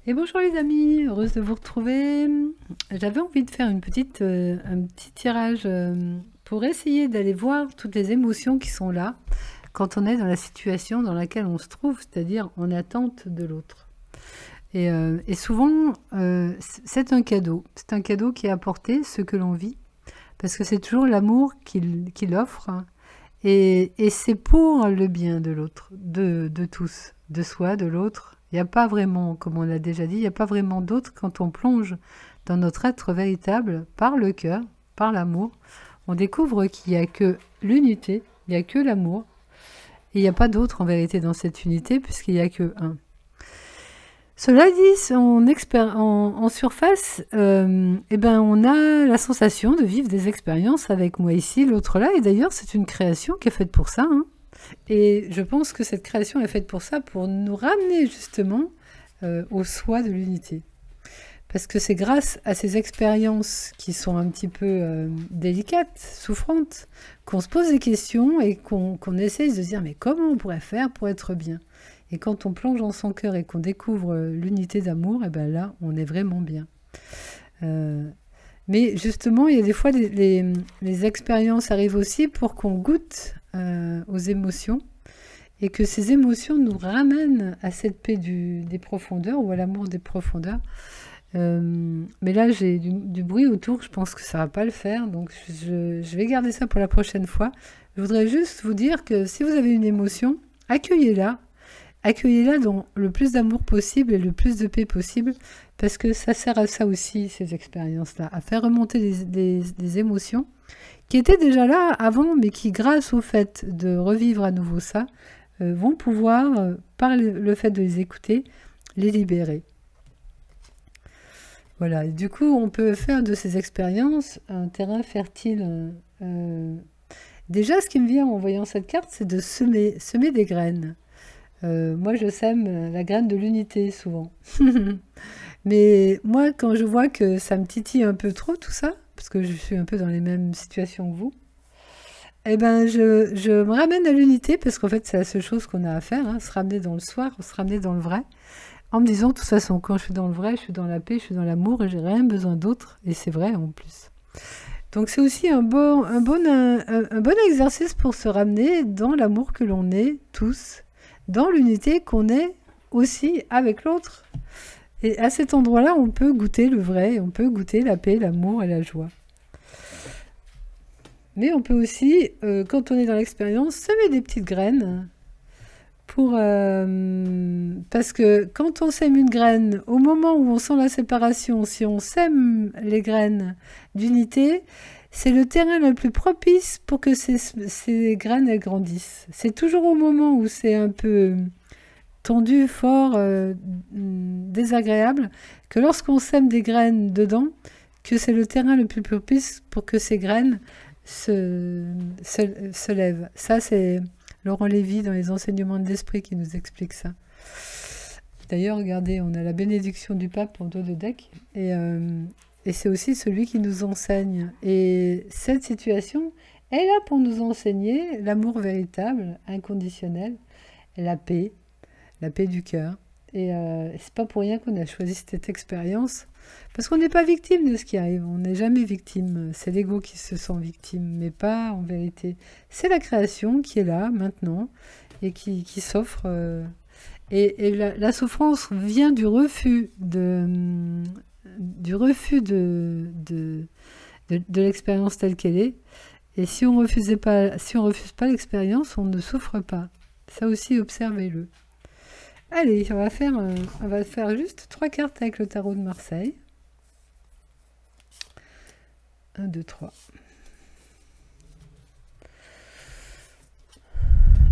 Et bonjour les amis, heureuse de vous retrouver. J'avais envie de faire un petit tirage pour essayer d'aller voir toutes les émotions qui sont là quand on est dans la situation dans laquelle on se trouve, c'est-à-dire en attente de l'autre. Et souvent, c'est un cadeau. C'est un cadeau qui est apporté, ce que l'on vit, parce que c'est toujours l'amour qu'il offre. Et c'est pour le bien de l'autre, de tous, de soi, de l'autre. Il n'y a pas vraiment, comme on l'a déjà dit, il n'y a pas vraiment d'autre quand on plonge dans notre être véritable par le cœur, par l'amour. On découvre qu'il n'y a que l'unité, il n'y a que l'amour. Et il n'y a pas d'autre en vérité dans cette unité puisqu'il n'y a que un. Cela dit, en surface, on a la sensation de vivre des expériences avec moi ici, l'autre là. Et d'ailleurs, c'est une création qui est faite pour ça, hein. Et je pense que cette création est faite pour ça, pour nous ramener justement au soi de l'unité. Parce que c'est grâce à ces expériences qui sont un petit peu délicates, souffrantes, qu'on se pose des questions et qu'on essaye de se dire mais comment on pourrait faire pour être bien. Et quand on plonge dans son cœur et qu'on découvre l'unité d'amour, et ben là, on est vraiment bien. Mais justement, il y a des fois, les expériences arrivent aussi pour qu'on goûte aux émotions et que ces émotions nous ramènent à cette paix des profondeurs ou à l'amour des profondeurs. Mais là, j'ai du bruit autour, je pense que ça va pas le faire, donc je vais garder ça pour la prochaine fois. Je voudrais juste vous dire que si vous avez une émotion, accueillez-la. Accueillez-la dans le plus d'amour possible et le plus de paix possible, parce que ça sert à ça aussi, ces expériences-là, à faire remonter des émotions qui étaient déjà là avant, mais qui, grâce au fait de revivre à nouveau ça, vont pouvoir, par le fait de les écouter, les libérer. Voilà, et du coup, on peut faire de ces expériences un terrain fertile. Déjà, ce qui me vient en voyant cette carte, c'est de semer des graines. Moi, je sème la graine de l'unité souvent. Mais moi, quand je vois que ça me titille un peu trop tout ça, parce que je suis un peu dans les mêmes situations que vous, eh ben, je me ramène à l'unité, parce qu'en fait, c'est la seule chose qu'on a à faire, hein, se ramener dans le soir, se ramener dans le vrai, en me disant, de toute façon, quand je suis dans le vrai, je suis dans la paix, je suis dans l'amour, et j'ai rien besoin d'autre, et c'est vrai en plus. Donc c'est aussi un bon exercice pour se ramener dans l'amour que l'on est tous, dans l'unité qu'on est aussi avec l'autre. Et à cet endroit-là, on peut goûter le vrai, on peut goûter la paix, l'amour et la joie. Mais on peut aussi, quand on est dans l'expérience, semer des petites graines parce que quand on sème une graine, au moment où on sent la séparation, si on sème les graines d'unité, c'est le terrain le plus propice pour que ces graines elles grandissent. C'est toujours au moment où c'est un peu tendu, fort, désagréable, que lorsqu'on sème des graines dedans, que c'est le terrain le plus propice pour que ces graines se lèvent. Ça, c'est Laurent Lévy dans les enseignements de l'esprit qui nous explique ça. D'ailleurs, regardez, on a la bénédiction du pape en dos de deck, et c'est aussi celui qui nous enseigne. Et cette situation est là pour nous enseigner l'amour véritable, inconditionnel, la paix du cœur. Et c'est pas pour rien qu'on a choisi cette expérience, parce qu'on n'est pas victime de ce qui arrive, on n'est jamais victime, c'est l'ego qui se sent victime, mais pas en vérité. C'est la création qui est là maintenant et qui s'offre. Et la souffrance vient du refus de l'expérience telle qu'elle est. Et si on refuse pas l'expérience, on ne souffre pas. Ça aussi, observez-le. Allez, on va faire juste 3 cartes avec le tarot de Marseille. 1, 2, 3.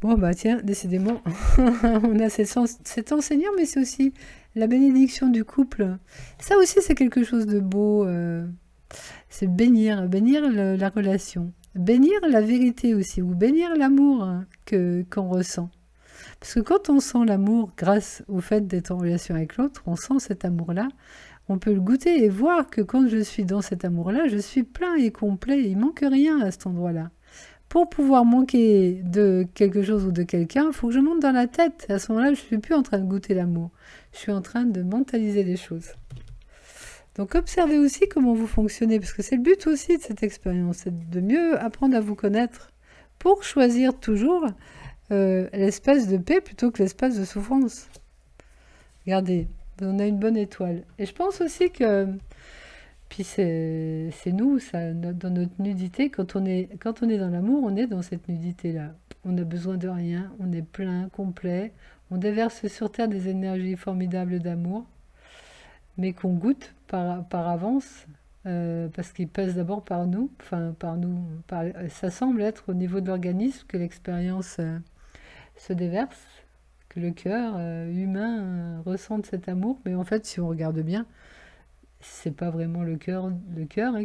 Bon, bah tiens, décidément, on a cet enseignant, mais c'est aussi la bénédiction du couple. Ça aussi, c'est quelque chose de beau. C'est bénir la relation. Bénir la vérité aussi, ou bénir l'amour qu'on ressent. Parce que quand on sent l'amour grâce au fait d'être en relation avec l'autre, on sent cet amour-là, on peut le goûter et voir que quand je suis dans cet amour-là, je suis plein et complet, il manque rien à cet endroit-là. pour pouvoir manquer de quelque chose ou de quelqu'un, il faut que je monte dans la tête. À ce moment-là, je ne suis plus en train de goûter l'amour. Je suis en train de mentaliser les choses. Donc observez aussi comment vous fonctionnez, parce que c'est le but aussi de cette expérience, c'est de mieux apprendre à vous connaître pour choisir toujours l'espace de paix plutôt que l'espace de souffrance. Regardez, on a une bonne étoile. Et je pense aussi que, puis c'est nous, ça, dans notre nudité, quand on est dans l'amour, on est dans cette nudité-là. On n'a besoin de rien, on est plein, complet, on déverse sur Terre des énergies formidables d'amour, mais qu'on goûte par avance, parce qu'il passe d'abord par nous, ça semble être au niveau de l'organisme que l'expérience se déverse, que le cœur humain ressente cet amour, mais en fait, si on regarde bien, c'est pas vraiment le cœur hein,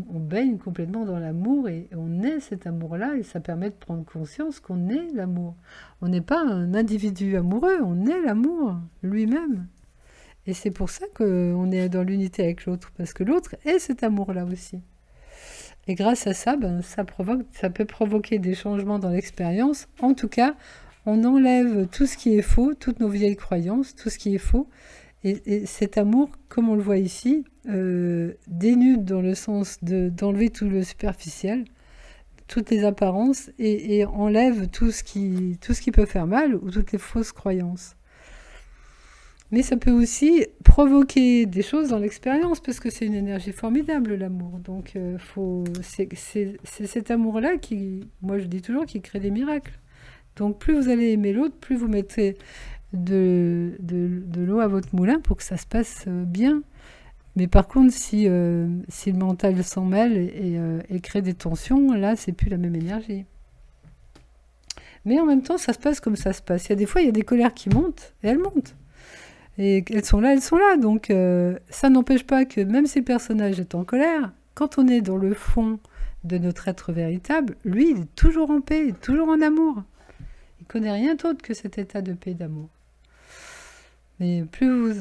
on baigne complètement dans l'amour et on est cet amour-là, et ça permet de prendre conscience qu'on est l'amour. On n'est pas un individu amoureux, on est l'amour lui-même. Et c'est pour ça qu'on est dans l'unité avec l'autre, parce que l'autre est cet amour-là aussi. Et grâce à ça, ça peut provoquer des changements dans l'expérience. En tout cas, on enlève tout ce qui est faux, toutes nos vieilles croyances, tout ce qui est faux. Et cet amour, comme on le voit ici, dénude dans le sens d'enlever tout le superficiel, toutes les apparences, et enlève tout ce qui peut faire mal, ou toutes les fausses croyances. Mais ça peut aussi provoquer des choses dans l'expérience, parce que c'est une énergie formidable, l'amour. Donc, c'est cet amour-là qui, moi je dis toujours, qui crée des miracles. Donc, plus vous allez aimer l'autre, plus vous mettez de l'eau à votre moulin pour que ça se passe bien. Mais par contre, si le mental s'en mêle et crée des tensions, là, c'est plus la même énergie. Mais en même temps, ça se passe comme ça se passe. Des fois, il y a des colères qui montent, et elles montent. Et elles sont là. Donc, ça n'empêche pas que, même si le personnage est en colère, quand on est dans le fond de notre être véritable, lui, il est toujours en paix, toujours en amour. Il ne connaît rien d'autre que cet état de paix, d'amour. Mais plus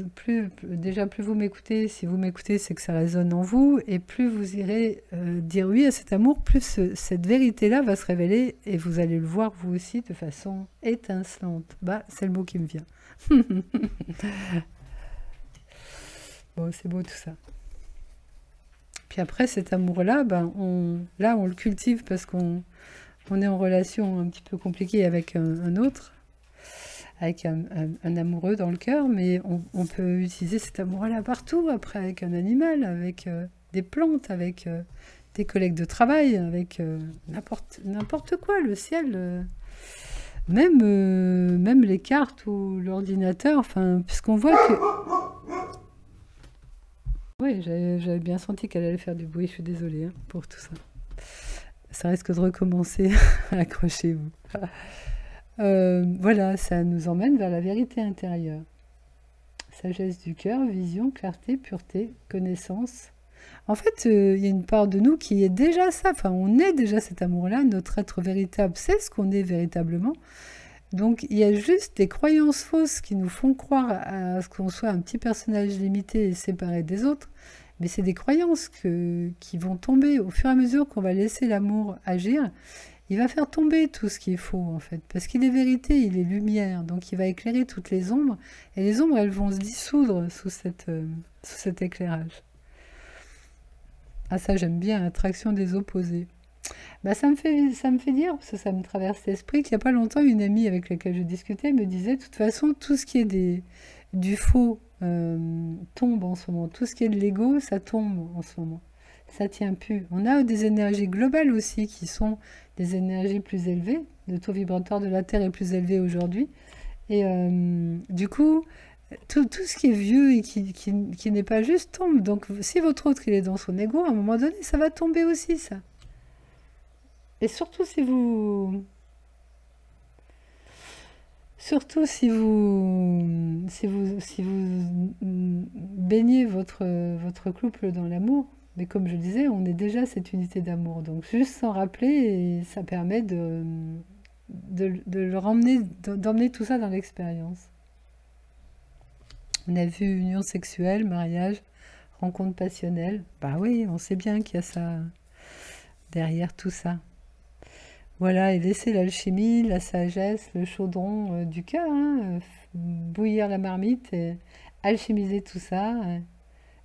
vous m'écoutez, si vous m'écoutez, c'est que ça résonne en vous, et plus vous irez dire oui à cet amour, plus cette vérité-là va se révéler, et vous allez le voir vous aussi de façon étincelante. C'est le mot qui me vient. Bon, c'est beau tout ça. Puis après, cet amour-là, on le cultive parce qu'on est en relation un petit peu compliquée avec un autre, avec un amoureux dans le cœur, mais on peut utiliser cet amour-là partout, après avec un animal, avec des plantes, avec des collègues de travail, avec n'importe quoi, le ciel, même les cartes ou l'ordinateur, puisqu'on voit que... Oui, j'avais bien senti qu'elle allait faire du bruit, je suis désolée pour tout ça. Ça risque de recommencer, accrochez-vous. Voilà, ça nous emmène vers la vérité intérieure. Sagesse du cœur, vision, clarté, pureté, connaissance. En fait, il y a une part de nous qui est déjà ça. On est déjà cet amour-là. Notre être véritable, c'est ce qu'on est véritablement. Donc, il y a juste des croyances fausses qui nous font croire à ce qu'on soit un petit personnage limité et séparé des autres. Mais c'est des croyances qui vont tomber au fur et à mesure qu'on va laisser l'amour agir. Il va faire tomber tout ce qui est faux, en fait, parce qu'il est vérité, il est lumière, donc il va éclairer toutes les ombres, et les ombres, elles vont se dissoudre sous cet éclairage. Ah, ça, j'aime bien, attraction des opposés. Ça me fait dire, parce que ça me traverse l'esprit, qu'il n'y a pas longtemps, une amie avec laquelle je discutais me disait, de toute façon, tout ce qui est du faux tombe en ce moment, tout ce qui est de l'ego, ça tombe en ce moment. Ça tient plus. On a des énergies globales aussi qui sont des énergies plus élevées. Le taux vibratoire de la Terre est plus élevé aujourd'hui. Et du coup, tout ce qui est vieux et qui n'est pas juste tombe. Donc si votre autre il est dans son ego, à un moment donné, ça va tomber aussi, ça. Et surtout si vous baignez votre couple dans l'amour. Mais comme je disais, on est déjà cette unité d'amour. Donc juste s'en rappeler, et ça permet d'emmener tout ça dans l'expérience. On a vu union sexuelle, mariage, rencontre passionnelle. Oui, on sait bien qu'il y a ça derrière tout ça. Voilà, et laissez l'alchimie, la sagesse, le chaudron du cœur, hein, bouillir la marmite et alchimiser tout ça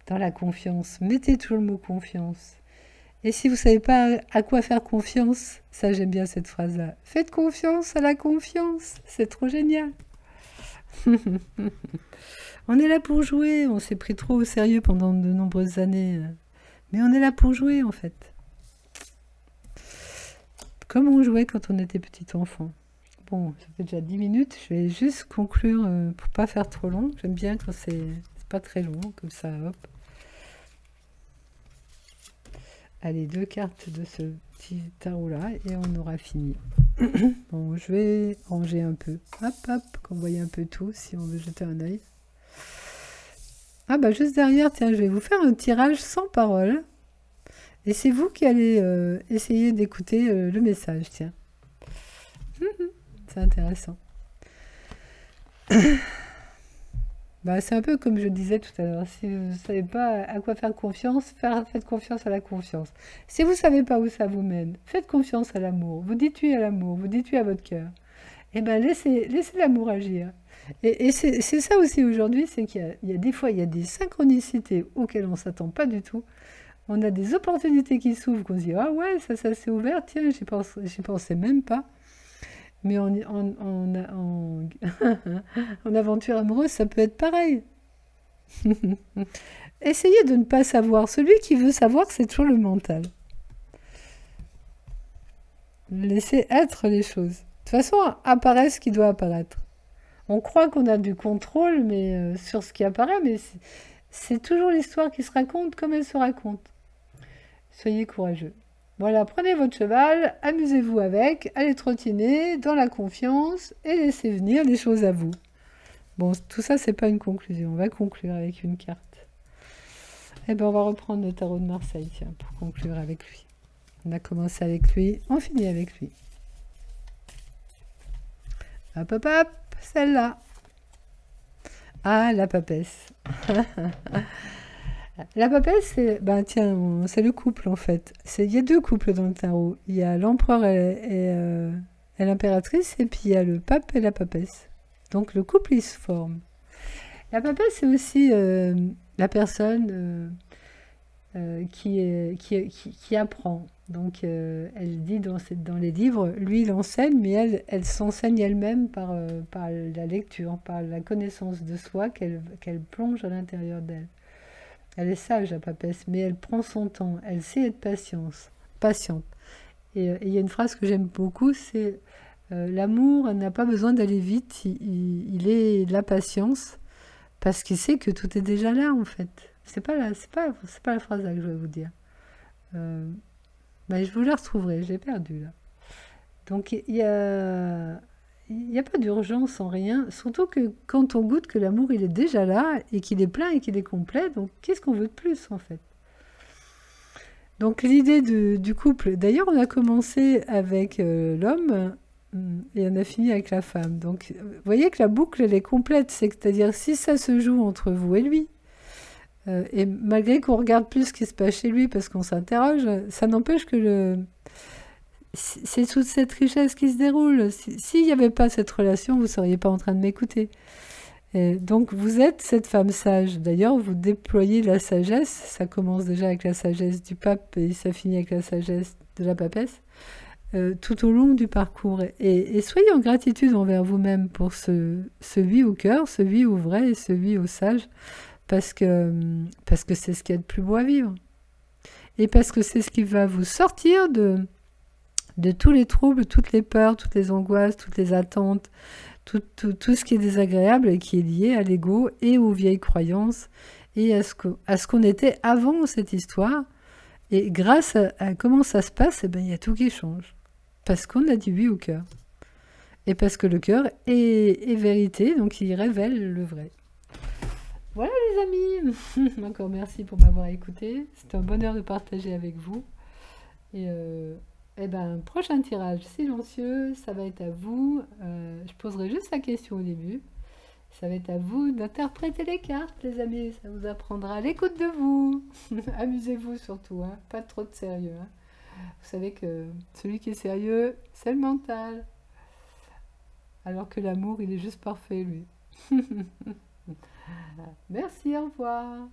dans la confiance. Mettez toujours le mot confiance. Et si vous ne savez pas à quoi faire confiance, ça j'aime bien cette phrase-là. Faites confiance à la confiance, c'est trop génial. On est là pour jouer, on s'est pris trop au sérieux pendant de nombreuses années. Mais on est là pour jouer en fait. Comme on jouait quand on était petit enfant. Bon, ça fait déjà 10 minutes, je vais juste conclure pour pas faire trop long. J'aime bien quand c'est pas très long, comme ça, hop. Allez, 2 cartes de ce petit tarot-là et on aura fini. Bon, je vais ranger un peu. Hop, hop, qu'on voie un peu tout, si on veut jeter un œil. Ah bah juste derrière, tiens, je vais vous faire un tirage sans parole. Et c'est vous qui allez essayer d'écouter le message, tiens. C'est intéressant. Bah, c'est un peu comme je disais tout à l'heure. Si vous ne savez pas à quoi faire confiance, faites confiance à la confiance. Si vous ne savez pas où ça vous mène, faites confiance à l'amour. Vous dites oui à l'amour, vous dites oui à votre cœur. Et bien, laissez l'amour agir. Et c'est ça aussi aujourd'hui, c'est qu'il y a des fois, il y a des synchronicités auxquelles on ne s'attend pas du tout. On a des opportunités qui s'ouvrent, qu'on se dit, ah ouais, ça s'est ouvert, tiens, j'y pensais même pas. Mais en aventure amoureuse, ça peut être pareil. Essayez de ne pas savoir. Celui qui veut savoir, c'est toujours le mental. Laissez être les choses. De toute façon, apparaît ce qui doit apparaître. On croit qu'on a du contrôle mais sur ce qui apparaît, mais c'est toujours l'histoire qui se raconte comme elle se raconte. Soyez courageux. Voilà, prenez votre cheval, amusez-vous avec, allez trottiner dans la confiance et laissez venir les choses à vous. Bon, tout ça, c'est pas une conclusion. On va conclure avec une carte. Eh bien, on va reprendre le tarot de Marseille, tiens, pour conclure avec lui. On a commencé avec lui, on finit avec lui. Hop, hop, hop, celle-là. Ah, la papesse. La papesse, c'est c'est le couple en fait. Il y a 2 couples dans le tarot. Il y a l'empereur et l'impératrice, et puis il y a le pape et la papesse. Donc le couple, il se forme. La papesse, c'est aussi la personne qui apprend. Donc elle dit dans les livres, lui il enseigne, mais elle s'enseigne elle-même par la lecture, par la connaissance de soi qu'elle plonge à l'intérieur d'elle. Elle est sage, la papesse, mais elle prend son temps. Elle sait être patiente. Et il y a une phrase que j'aime beaucoup, c'est l'amour n'a pas besoin d'aller vite, il est la patience, parce qu'il sait que tout est déjà là, en fait. C'est pas la phrase là que je vais vous dire. Je vous la retrouverai, je l'ai perdue, là. Donc, il y a pas d'urgence en rien, surtout que quand on goûte que l'amour il est déjà là et qu'il est plein et qu'il est complet, donc qu'est-ce qu'on veut de plus en fait? Donc l'idée du couple, d'ailleurs on a commencé avec l'homme et on a fini avec la femme. Donc vous voyez que la boucle elle est complète, c'est-à-dire si ça se joue entre vous et lui, et malgré qu'on regarde plus ce qui se passe chez lui parce qu'on s'interroge, ça n'empêche que c'est toute cette richesse qui se déroule. S'il n'y avait pas cette relation, vous ne seriez pas en train de m'écouter. Donc vous êtes cette femme sage. D'ailleurs, vous déployez la sagesse. Ça commence déjà avec la sagesse du pape et ça finit avec la sagesse de la papesse. Tout au long du parcours. Et soyez en gratitude envers vous-même pour ce oui au cœur, ce oui au vrai et ce oui au sage. Parce que c'est ce qu'il y a de plus beau à vivre. Et parce que c'est ce qui va vous sortir de tous les troubles, toutes les peurs, toutes les angoisses, toutes les attentes, tout ce qui est désagréable et qui est lié à l'ego et aux vieilles croyances et à ce qu'on était avant cette histoire. Et grâce à comment ça se passe, il y a tout qui change. Parce qu'on a dit oui au cœur. Et parce que le cœur est vérité, donc il révèle le vrai. Voilà les amis, encore merci pour m'avoir écouté. C'est un bonheur de partager avec vous. Et prochain tirage silencieux, ça va être à vous. Je poserai juste la question au début. Ça va être à vous d'interpréter les cartes, les amis. Ça vous apprendra à l'écoute de vous. Amusez-vous surtout, hein. Pas trop de sérieux. Hein. Vous savez que celui qui est sérieux, c'est le mental. Alors que l'amour, il est juste parfait, lui. Merci, au revoir.